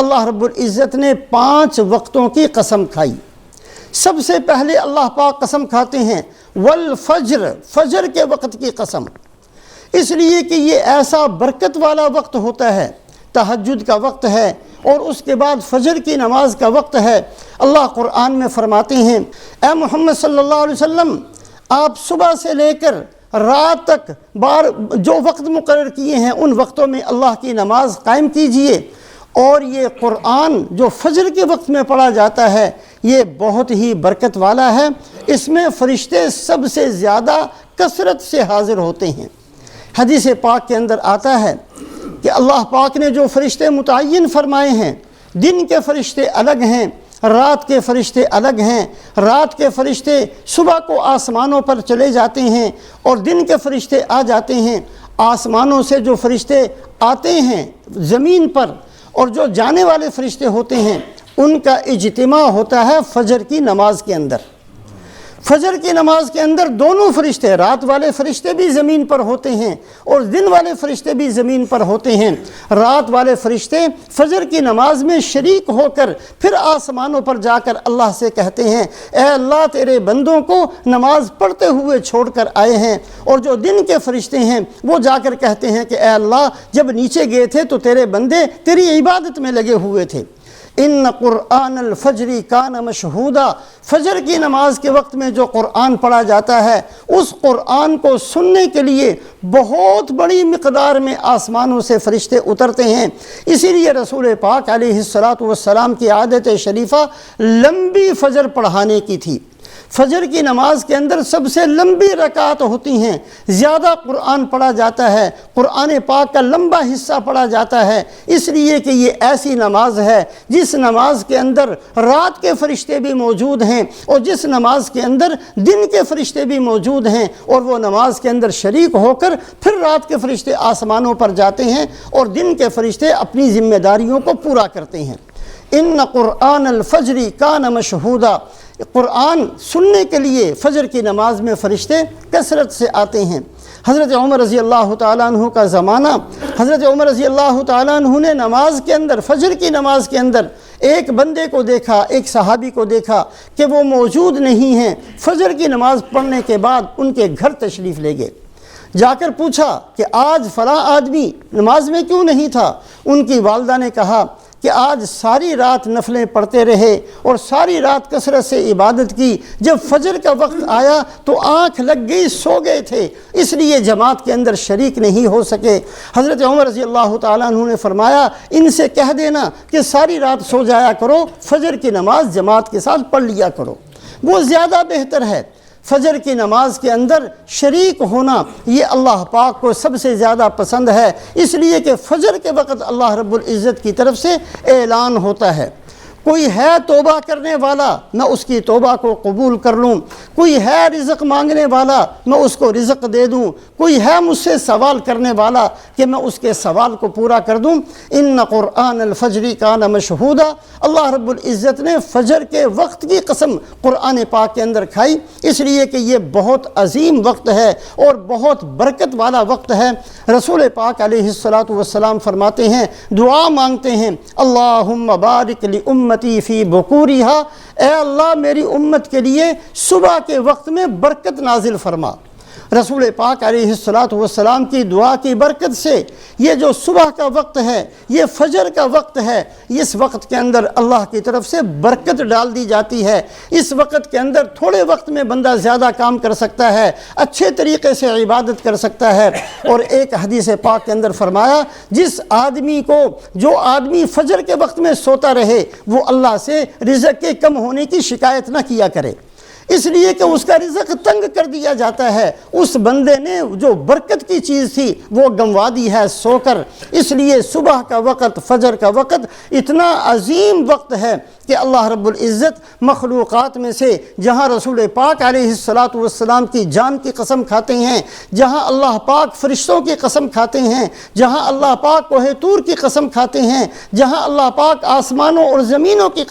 اللہ رب العزت نے 5 وقتوں کی قسم کھائی۔ سب سے پہلے اللہ پاک قسم کھاتے ہیں والفجر، فجر کے وقت کی قسم، اس لیے کہ یہ ایسا برکت والا وقت ہوتا ہے، تہجد کا وقت ہے اور اس کے بعد فجر کی نماز کا وقت ہے۔ اللہ قرآن میں فرماتے ہیں اے محمد صلی اللہ علیہ وسلم، آپ صبح سے لے کر رات تک جو وقت مقرر کیے ہیں ان وقتوں میں اللہ کی نماز قائم کیجئے، اور یہ قرآن جو فجر کے وقت میں پڑھا جاتا ہے یہ بہت ہی برکت والا ہے، اس میں فرشتے سب سے زیادہ کثرت سے حاضر ہوتے ہیں۔ حدیث پاک کے اندر آتا ہے کہ اللہ پاک نے جو فرشتے متعین فرمائے ہیں، دن کے فرشتے الگ ہیں، رات کے فرشتے الگ ہیں۔ رات کے فرشتے صبح کو آسمانوں پر چلے جاتے ہیں اور دن کے فرشتے آ جاتے ہیں۔ آسمانوں سے جو فرشتے آتے ہیں زمین پر اور جو جانے والے فرشتے ہوتے ہیں ان کا اجتماع ہوتا ہے فجر کی نماز کے اندر۔ فجر کی نماز کے اندر دونوں فرشتے، رات والے فرشتے بھی زمین پر ہوتے ہیں اور دن والے فرشتے بھی زمین پر ہوتے ہیں۔ رات والے فرشتے فجر کی نماز میں شریک ہو کر پھر آسمانوں پر جا کر اللہ سے کہتے ہیں اے اللہ تیرے بندوں کو نماز پڑھتے ہوئے چھوڑ کر آئے ہیں، اور جو دن کے فرشتے ہیں وہ جا کر کہتے ہیں کہ اے اللہ جب نیچے گئے تھے تو تیرے بندے تیری عبادت میں لگے ہوئے تھے۔ ان قرآن الفجر کان مشہودا، فجر کی نماز کے وقت میں جو قرآن پڑھا جاتا ہے اس قرآن کو سننے کے لیے بہت بڑی مقدار میں آسمانوں سے فرشتے اترتے ہیں۔ اسی لیے رسول پاک علیہ السلام کی عادت شریفہ لمبی فجر پڑھانے کی تھی۔ فجر کی نماز کے اندر سب سے لمبی رکعت ہوتی ہیں، زیادہ قرآن پڑھا جاتا ہے، قرآن پاک کا لمبا حصہ پڑھا جاتا ہے، اس لیے کہ یہ ایسی نماز ہے جس نماز کے اندر رات کے فرشتے بھی موجود ہیں اور جس نماز کے اندر دن کے فرشتے بھی موجود ہیں، اور وہ نماز کے اندر شریک ہو کر پھر رات کے فرشتے آسمانوں پر جاتے ہیں اور دن کے فرشتے اپنی ذمہ داریوں کو پورا کرتے ہیں۔ ان قرآن الفجر کان مشہودا، قرآن سننے کے لیے فجر کی نماز میں فرشتے کثرت سے آتے ہیں۔ حضرت عمر رضی اللہ تعالیٰ عنہ کا زمانہ، حضرت عمر رضی اللہ تعالیٰ عنہ نے نماز کے اندر، فجر کی نماز کے اندر ایک بندے کو دیکھا، ایک صحابی کو دیکھا کہ وہ موجود نہیں ہیں۔ فجر کی نماز پڑھنے کے بعد ان کے گھر تشریف لے گئے، جا کر پوچھا کہ آج فلاں آدمی نماز میں کیوں نہیں تھا؟ ان کی والدہ نے کہا کہ آج ساری رات نفلیں پڑھتے رہے اور ساری رات کثرت سے عبادت کی، جب فجر کا وقت آیا تو آنکھ لگ گئی، سو گئے تھے، اس لیے جماعت کے اندر شریک نہیں ہو سکے۔ حضرت عمر رضی اللہ تعالیٰ عنہ نے فرمایا ان سے کہہ دینا کہ ساری رات سو جایا کرو، فجر کی نماز جماعت کے ساتھ پڑھ لیا کرو، وہ زیادہ بہتر ہے۔ فجر کی نماز کے اندر شریک ہونا یہ اللہ پاک کو سب سے زیادہ پسند ہے، اس لیے کہ فجر کے وقت اللہ رب العزت کی طرف سے اعلان ہوتا ہے کوئی ہے توبہ کرنے والا میں اس کی توبہ کو قبول کر لوں، کوئی ہے رزق مانگنے والا میں اس کو رزق دے دوں، کوئی ہے مجھ سے سوال کرنے والا کہ میں اس کے سوال کو پورا کر دوں۔ ان قرآن الفجر کان مشہودا، اللہ رب العزت نے فجر کے وقت کی قسم قرآن پاک کے اندر کھائی، اس لیے کہ یہ بہت عظیم وقت ہے اور بہت برکت والا وقت ہے۔ رسول پاک علیہ السلام فرماتے ہیں، دعا مانگتے ہیں، اللہم بارک لامتی فی بکورہا، اے اللہ میری امت کے لیے صبح کے وقت میں برکت نازل فرما۔ رسول پاک علیہ السلام کی دعا کی برکت سے یہ جو صبح کا وقت ہے، یہ فجر کا وقت ہے، اس وقت کے اندر اللہ کی طرف سے برکت ڈال دی جاتی ہے۔ اس وقت کے اندر تھوڑے وقت میں بندہ زیادہ کام کر سکتا ہے، اچھے طریقے سے عبادت کر سکتا ہے۔ اور ایک حدیث پاک کے اندر فرمایا جو آدمی فجر کے وقت میں سوتا رہے وہ اللہ سے رزق کے کم ہونے کی شکایت نہ کیا کرے، اس لیے کہ اس کا رزق تنگ کر دیا جاتا ہے، اس بندے نے جو برکت کی چیز تھی وہ گنوا دی ہے سو کر۔ اس لیے صبح کا وقت، فجر کا وقت اتنا عظیم وقت ہے کہ اللہ رب العزت مخلوقات میں سے جہاں رسول پاک علیہ السلام کی جان کی قسم کھاتے ہیں، جہاں اللہ پاک فرشتوں کی قسم کھاتے ہیں، جہاں اللہ پاک کوہ طور کی قسم کھاتے ہیں، جہاں اللہ پاک آسمانوں اور زمینوں کی